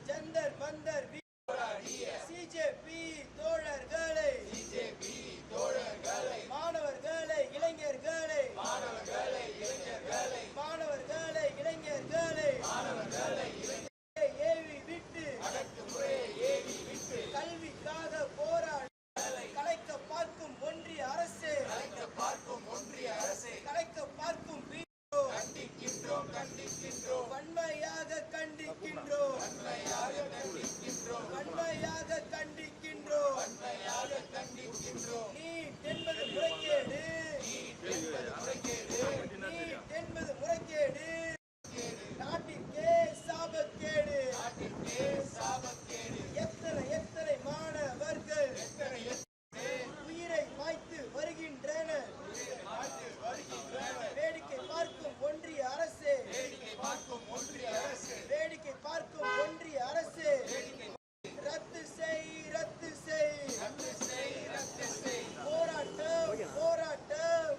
Jantar Mantar CJP தோழர்களை மாணவர்களை இளைஞர்களை ஏவி விட்டு கல்விக்காக போராட கலைக்க பார்க்கும் ஒன்றிய அரசு கலைக்க பார்க்கும் வன்மையாக கண்டிக்கின்றோம் நீட் என்பது முறைகேடு நாட்டிற்கே சாபக்கேடு எத்தனை மாணவர்கள் உயிரை மாய்த்து வருகின்றனர் வேடிக்கை பார்க்கும் ஒன்றிய அரசு ரத்து செய் போராட்டம்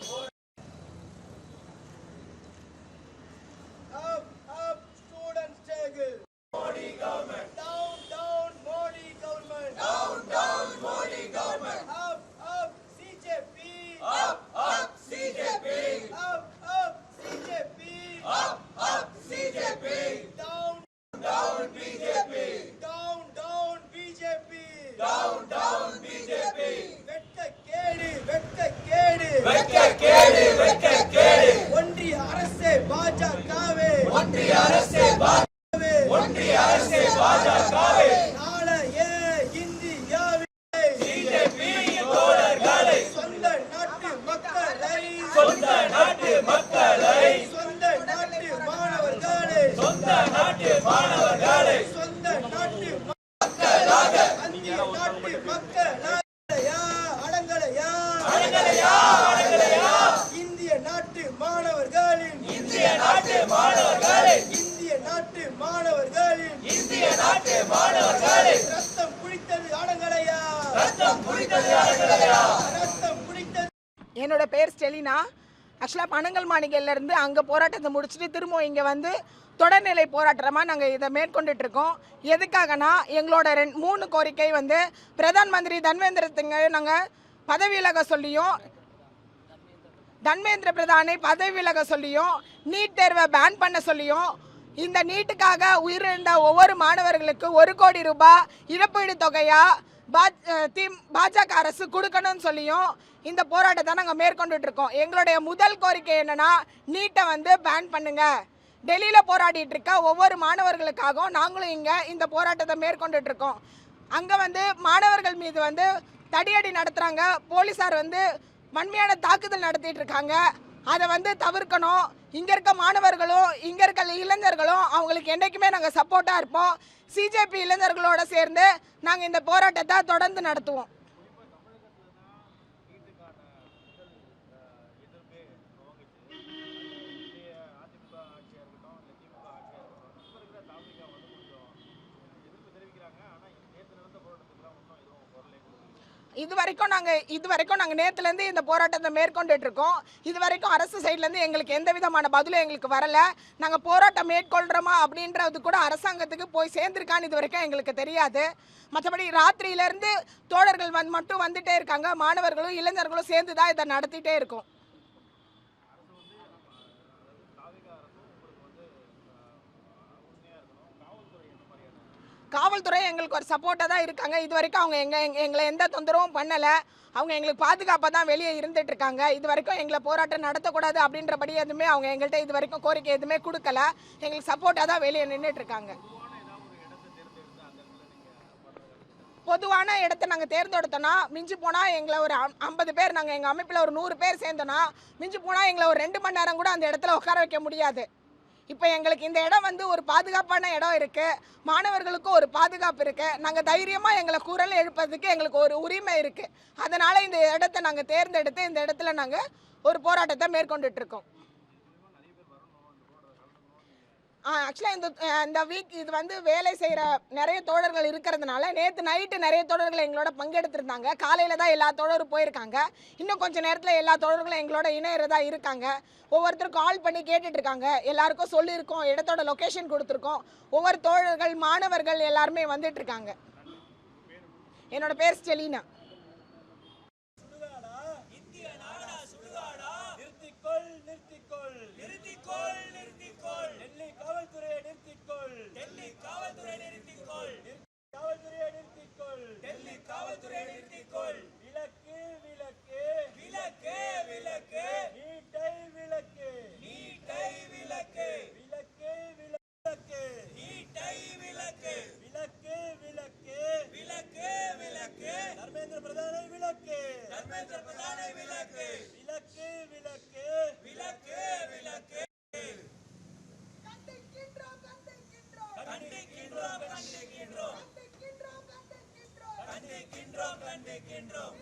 up student struggle Modi government down Modi government down Modi government up CJP up CJP up CJP down BJP down BJP வெட்கக்கேடு ஒன்றிய அரசே பாஜகவே நாளைய இந்தியாவிலே சிஜேபி தோழர்களை சொந்த நாட்டு மக்களை சொந்த நாட்டு மாணவர்களை அந்நிய நாட்டு மக்களையா அடங்கலையா இந்திய நாட்டு மாணவர்களின் ரத்தம் குடித்தது அடங்கலையா என்னோட பேர் ஸ்டெலினா. ஆக்சுவலாக பனங்கல் மாளிகையில இருந்து அங்கே போராட்டத்தை முடிச்சுட்டு திரும்ப இங்கே வந்து தொடர்நிலை போராட்டமாக நாங்கள் இதை மேற்கொண்டுட்டு இருக்கோம். எதுக்காகனா எங்களோட 3 கோரிக்கை வந்து பிரதான் மந்திரி தர்மேந்திர நாங்கள் பதவி விலக சொல்லியும் தர்மேந்திர பிரதானை பதவி விலக சொல்லியும் நீட் தேர்வை பேன் பண்ண சொல்லியும் இந்த நீட்டுக்காக உயிரிழந்த ஒவ்வொரு மாணவர்களுக்கு 1 கோடி ரூபாய் இழப்பீடு தொகையா பாஜக அரசு கொடுக்கணும்னு சொல்லியும் இந்த போராட்டத்தை நாங்கள் மேற்கொண்டுட்டு இருக்கோம். எங்களுடைய முதல் கோரிக்கை என்னன்னா நீட்டை வந்து பேன் பண்ணுங்க. டெல்லியில் போராடிட்டு இருக்க ஒவ்வொரு மாணவர்களுக்காகவும் நாங்களும் இங்கே இந்த போராட்டத்தை மேற்கொண்டுட்டு இருக்கோம். அங்கே வந்து மாணவர்கள் மீது வந்து தடியடி நடத்துகிறாங்க. போலீஸார் வந்து வன்மையான தாக்குதல் நடத்திட்டு இருக்காங்க. அதை வந்து தவிர்க்கணும். இங்கே இருக்க மாணவர்களும் இங்கே இருக்க இளைஞர்களும் அவங்களுக்கு என்றைக்குமே நாங்கள் சப்போர்ட்டாக இருப்போம். சிஜேபி இளைஞர்களோட சேர்ந்து நாங்கள் இந்த போராட்டத்தை தொடர்ந்து நடத்துவோம். இது வரைக்கும் நாங்கள் நேற்றுலேருந்து இந்த போராட்டத்தை மேற்கொண்டுட்டு இருக்கோம். இது வரைக்கும் அரசு சைட்லேருந்து எங்களுக்கு எந்த விதமான பதிலும் எங்களுக்கு வரலை. நாங்கள் போராட்டம் மேற்கொள்கிறோமா அப்படின்றது கூட அரசாங்கத்துக்கு போய் சேர்ந்துருக்கான்னு இது வரைக்கும் எங்களுக்கு தெரியாது. மற்றபடி ராத்திரியிலேருந்து தோழர்கள் மட்டும் வந்துட்டே இருக்காங்க. மாணவர்களும் இளைஞர்களும் சேர்ந்து தான் இதை நடத்திட்டே இருக்கோம். காவல்துறை எங்களுக்கு ஒரு சப்போர்ட்டாக தான் இருக்காங்க. இது வரைக்கும் அவங்க எங்களை எந்த தொந்தரவும் பண்ணலை. அவங்க எங்களுக்கு பாதுகாப்பாக தான் வெளியே இருந்துட்டு இருக்காங்க. இது வரைக்கும் எங்களை போராட்டம் நடத்தக்கூடாது அப்படின்றபடி எதுவுமே அவங்க எங்கள்கிட்ட இது வரைக்கும் கோரிக்கை எதுவுமே கொடுக்கல. எங்களுக்கு சப்போர்ட்டாக தான் வெளியே நின்றுட்டு இருக்காங்க. பொதுவான இடத்த நாங்கள் தேர்ந்தெடுத்தோன்னா மிஞ்சி போனால் எங்களை ஒரு 50 பேர், நாங்கள் எங்கள் அமைப்பில் ஒரு 100 பேர் சேர்ந்தோன்னா மிஞ்சி போனால் எங்களை ஒரு 2 மணி நேரம் கூட அந்த இடத்துல உட்கார வைக்க முடியாது. இப்போ எங்களுக்கு இந்த இடம் வந்து ஒரு பாதுகாப்பான இடம் இருக்குது. மாணவர்களுக்கும் ஒரு பாதுகாப்பு இருக்குது. நாங்கள் தைரியமாக எங்களை குரல் எழுப்பதுக்கு எங்களுக்கு ஒரு உரிமை இருக்குது. அதனால் இந்த இடத்த நாங்கள் தேர்ந்தெடுத்து இந்த இடத்துல நாங்கள் ஒரு போராட்டத்தை மேற்கொண்டுட்ருக்கோம். ஆக்சுவலாக இந்த வீக் இது வந்து வேலை செய்கிற நிறைய தோழர்கள் இருக்கிறதுனால நேற்று நைட்டு நிறைய தோழர்கள் எங்களோட பங்கெடுத்திருந்தாங்க. காலையில் தான் எல்லா தோழரும் போயிருக்காங்க. இன்னும் கொஞ்சம் நேரத்தில் எல்லா தோழர்களும் எங்களோட இணையறதா இருக்காங்க. ஒவ்வொருத்தரும் கால் பண்ணி கேட்டுட்டு இருக்காங்க. எல்லாருக்கும் சொல்லியிருக்கோம், இடத்தோட லொக்கேஷன் கொடுத்துருக்கோம். ஒவ்வொரு தோழர்கள் மாணவர்கள் எல்லாருமே வந்துட்டு இருக்காங்க. என்னோட பேர் ஸ்டெலினா. கண்டிக்கின்றோம்